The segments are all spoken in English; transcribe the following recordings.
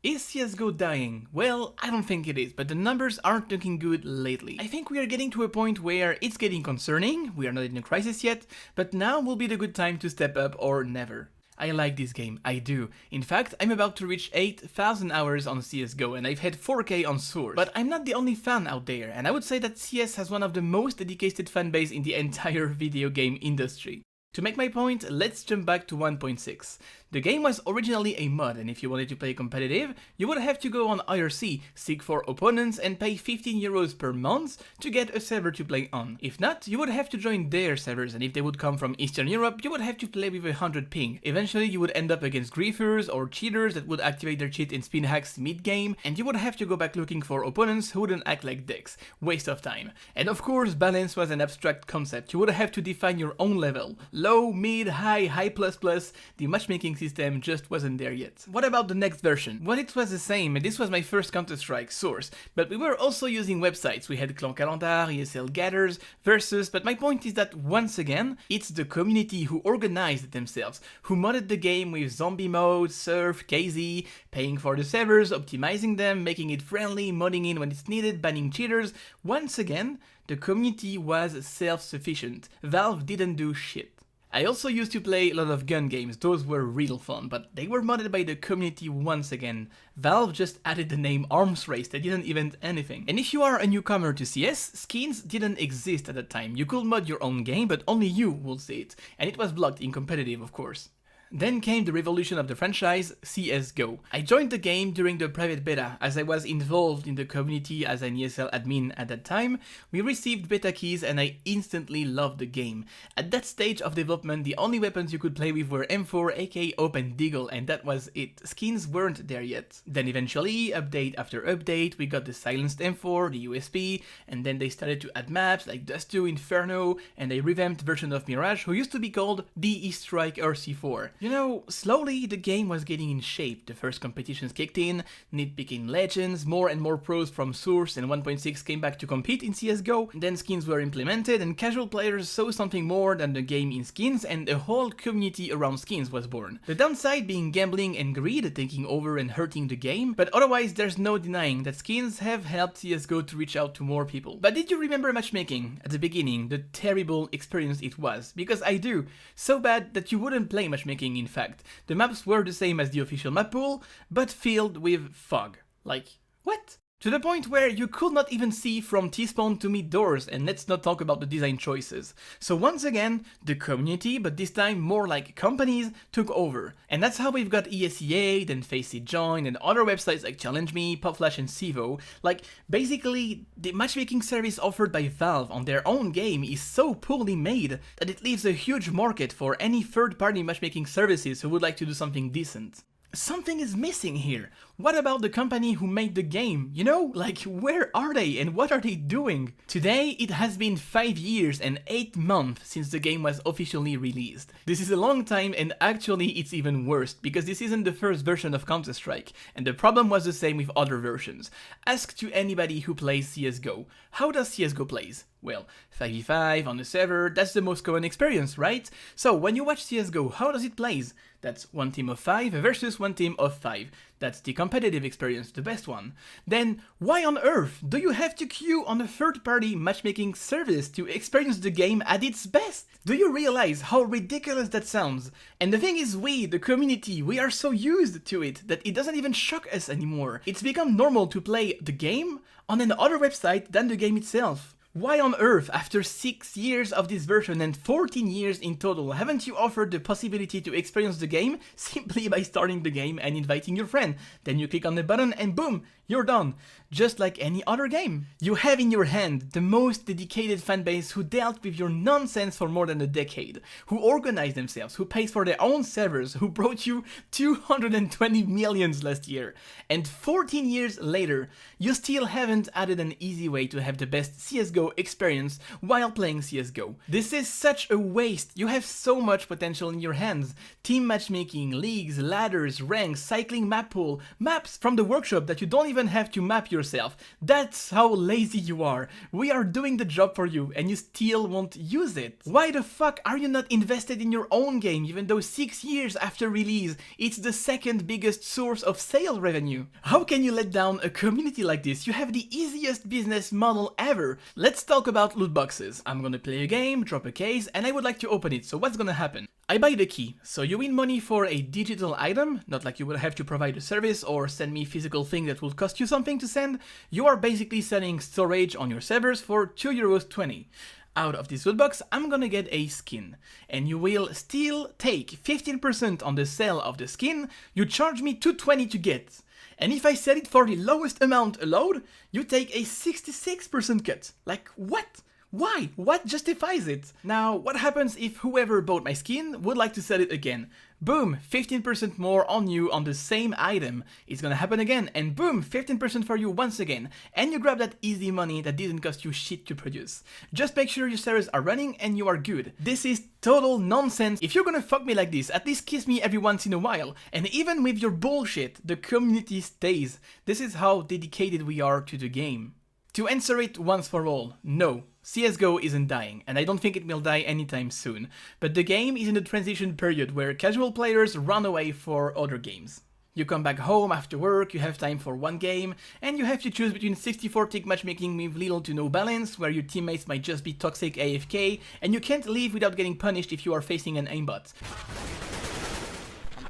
Is CSGO dying? Well, I don't think it is, but the numbers aren't looking good lately. I think we are getting to a point where it's getting concerning, we are not in a crisis yet, but now will be the good time to step up or never. I like this game, I do. In fact, I'm about to reach 8,000 hours on CSGO and I've had 4K on Source. But I'm not the only fan out there, and I would say that CS has one of the most dedicated fanbase in the entire video game industry. To make my point, let's jump back to 1.6. The game was originally a mod, and if you wanted to play competitive, you would have to go on IRC, seek for opponents and pay 15 euros per month to get a server to play on. If not, you would have to join their servers, and if they would come from Eastern Europe, you would have to play with 100 ping. Eventually you would end up against griefers or cheaters that would activate their cheat in spin hacks mid-game, and you would have to go back looking for opponents who wouldn't act like dicks. Waste of time. And of course, balance was an abstract concept. You would have to define your own level. Low, mid, high, high plus plus. The matchmaking system just wasn't there yet. What about the next version? Well, it was the same, and this was my first Counter-Strike Source, but we were also using websites. We had Clan Calendar, ESL Gathers, Versus, but my point is that once again, it's the community who organized themselves, who modded the game with zombie mode, surf, KZ, paying for the servers, optimizing them, making it friendly, modding in when it's needed, banning cheaters. Once again, the community was self-sufficient. Valve didn't do shit. I also used to play a lot of gun games, those were real fun, but they were modded by the community once again. Valve just added the name Arms Race, they didn't invent anything. And if you are a newcomer to CS, skins didn't exist at the time. You could mod your own game, but only you will see it. And it was blocked in competitive, of course. Then came the revolution of the franchise, CSGO. I joined the game during the private beta, as I was involved in the community as an ESL admin at that time. We received beta keys and I instantly loved the game. At that stage of development, the only weapons you could play with were M4, AK, OP and Deagle, and that was it. Skins weren't there yet. Then eventually, update after update, we got the silenced M4, the USP, and then they started to add maps like Dust 2, Inferno, and a revamped version of Mirage who used to be called DE Strike RC4. You know, slowly the game was getting in shape. The first competitions kicked in, nitpicking legends, more and more pros from Source and 1.6 came back to compete in CSGO, then skins were implemented and casual players saw something more than the game in skins and a whole community around skins was born. The downside being gambling and greed taking over and hurting the game, but otherwise there's no denying that skins have helped CSGO to reach out to more people. But did you remember matchmaking at the beginning, the terrible experience it was? Because I do. So bad that you wouldn't play matchmaking. In fact, the maps were the same as the official map pool, but filled with fog. Like, what? To the point where you could not even see from T-spawn to mid doors, and let's not talk about the design choices. So once again, the community, but this time more like companies, took over. And that's how we've got ESEA, then Faceit joined, and other websites like Challenge Me, Popflash and Sivo. Like, basically, the matchmaking service offered by Valve on their own game is so poorly made that it leaves a huge market for any third-party matchmaking services who would like to do something decent. Something is missing here. What about the company who made the game? You know, like, where are they and what are they doing? Today, it has been 5 years and 8 months since the game was officially released. This is a long time and actually it's even worse, because this isn't the first version of Counter-Strike, and the problem was the same with other versions. Ask to anybody who plays CSGO. How does CSGO plays? Well, 5v5 on the server, that's the most common experience, right? So when you watch CSGO, how does it plays? That's one team of 5 versus one team of 5. That's the competitive experience, the best one. Then, why on earth do you have to queue on a third-party matchmaking service to experience the game at its best? Do you realize how ridiculous that sounds? And the thing is, we, the community, we are so used to it that it doesn't even shock us anymore. It's become normal to play the game on another website than the game itself. Why on earth, after 6 years of this version and 14 years in total, haven't you offered the possibility to experience the game simply by starting the game and inviting your friend? Then you click on the button and boom, you're done. Just like any other game. You have in your hand the most dedicated fanbase who dealt with your nonsense for more than a decade, who organized themselves, who paid for their own servers, who brought you 220 millions last year. And 14 years later, you still haven't added an easy way to have the best CSGO CSGO experience while playing CSGO. This is such a waste. You have so much potential in your hands. Team matchmaking, leagues, ladders, ranks, cycling map pool, maps from the workshop that you don't even have to map yourself. That's how lazy you are. We are doing the job for you and you still won't use it. Why the fuck are you not invested in your own game even though 6 years after release it's the second biggest source of sale revenue? How can you let down a community like this? You have the easiest business model ever. Let's talk about loot boxes. I'm gonna play a game, drop a case, and I would like to open it. So what's gonna happen? I buy the key, so you win money for a digital item, not like you would have to provide a service or send me physical thing that will cost you something to send. You are basically selling storage on your servers for €2.20. Out of this loot box, I'm gonna get a skin, and you will still take 15% on the sale of the skin. You charge me $2.20 to get. And if I sell it for the lowest amount allowed, you take a 66% cut. Like, what? Why? What justifies it? Now, what happens if whoever bought my skin would like to sell it again? Boom, 15% more on you on the same item. It's gonna happen again, and boom, 15% for you once again. And you grab that easy money that didn't cost you shit to produce. Just make sure your servers are running and you are good. This is total nonsense. If you're gonna fuck me like this, at least kiss me every once in a while. And even with your bullshit, the community stays. This is how dedicated we are to the game. To answer it once for all, no. CSGO isn't dying, and I don't think it will die anytime soon, but the game is in a transition period where casual players run away for other games. You come back home after work, you have time for one game, and you have to choose between 64-tick matchmaking with little to no balance, where your teammates might just be toxic AFK, and you can't leave without getting punished if you are facing an aimbot.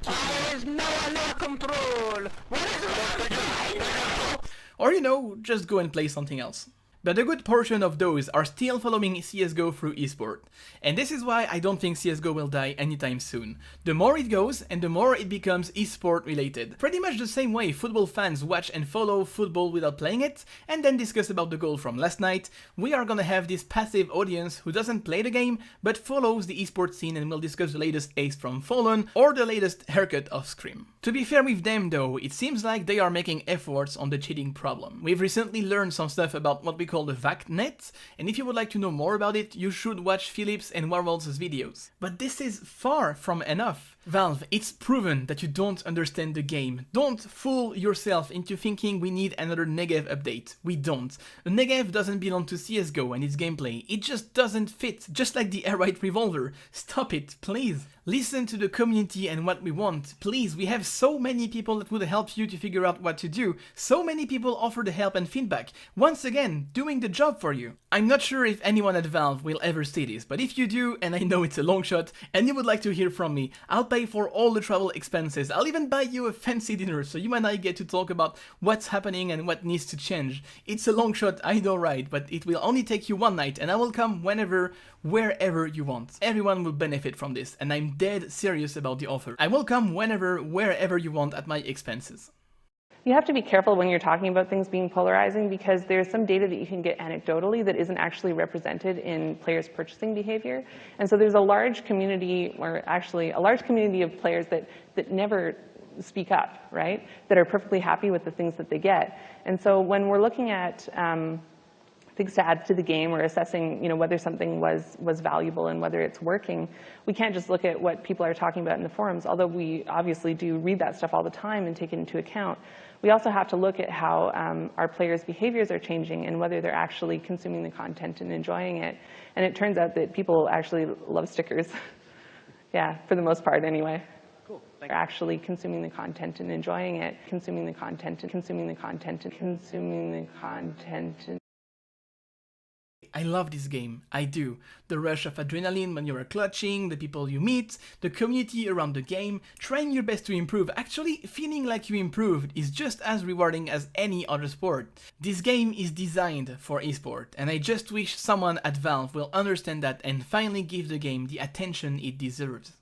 There is no under control! What is Or, you know, just go and play something else. But a good portion of those are still following CSGO through Esports, and this is why I don't think CSGO will die anytime soon. The more it goes, and the more it becomes Esports related. Pretty much the same way football fans watch and follow football without playing it, and then discuss about the goal from last night, we are gonna have this passive audience who doesn't play the game, but follows the esports scene and will discuss the latest ace from Fallen, or the latest haircut of Scream. To be fair with them though, it seems like they are making efforts on the cheating problem. We've recently learned some stuff about what we call the VACNET, and if you would like to know more about it, you should watch Philip's and Warwolf's videos. But this is far from enough. Valve, it's proven that you don't understand the game. Don't fool yourself into thinking we need another Negev update. We don't. A Negev doesn't belong to CSGO and its gameplay. It just doesn't fit, just like the Airite Revolver. Stop it, please. Listen to the community and what we want. Please, we have so many people that would help you to figure out what to do. So many people offer the help and feedback. Once again, doing the job for you. I'm not sure if anyone at Valve will ever say this, but if you do, and I know it's a long shot, and you would like to hear from me, I'll pay for all the travel expenses. I'll even buy you a fancy dinner so you and I get to talk about what's happening and what needs to change. It's a long shot, I know, right, but it will only take you one night and I will come whenever, wherever you want. Everyone will benefit from this, and I'm dead serious about the offer. I will come whenever, wherever you want at my expenses. You have to be careful when you're talking about things being polarizing, because there's some data that you can get anecdotally that isn't actually represented in players' purchasing behavior. And so there's a large community, or actually a large community of players that never speak up, right? That are perfectly happy with the things that they get. And so when we're looking at things to add to the game, or assessing, whether something was valuable and whether it's working, we can't just look at what people are talking about in the forums, although we obviously do read that stuff all the time and take it into account. We also have to look at how our players' behaviors are changing and whether they're actually consuming the content and enjoying it. And it turns out that people actually love stickers. Yeah, for the most part anyway. Cool. They're actually consuming the content and enjoying it, consuming the content and consuming the content and consuming the content. I love this game, I do. The rush of adrenaline when you are clutching, the people you meet, the community around the game, trying your best to improve, actually feeling like you improved is just as rewarding as any other sport. This game is designed for esports, and I just wish someone at Valve will understand that and finally give the game the attention it deserves.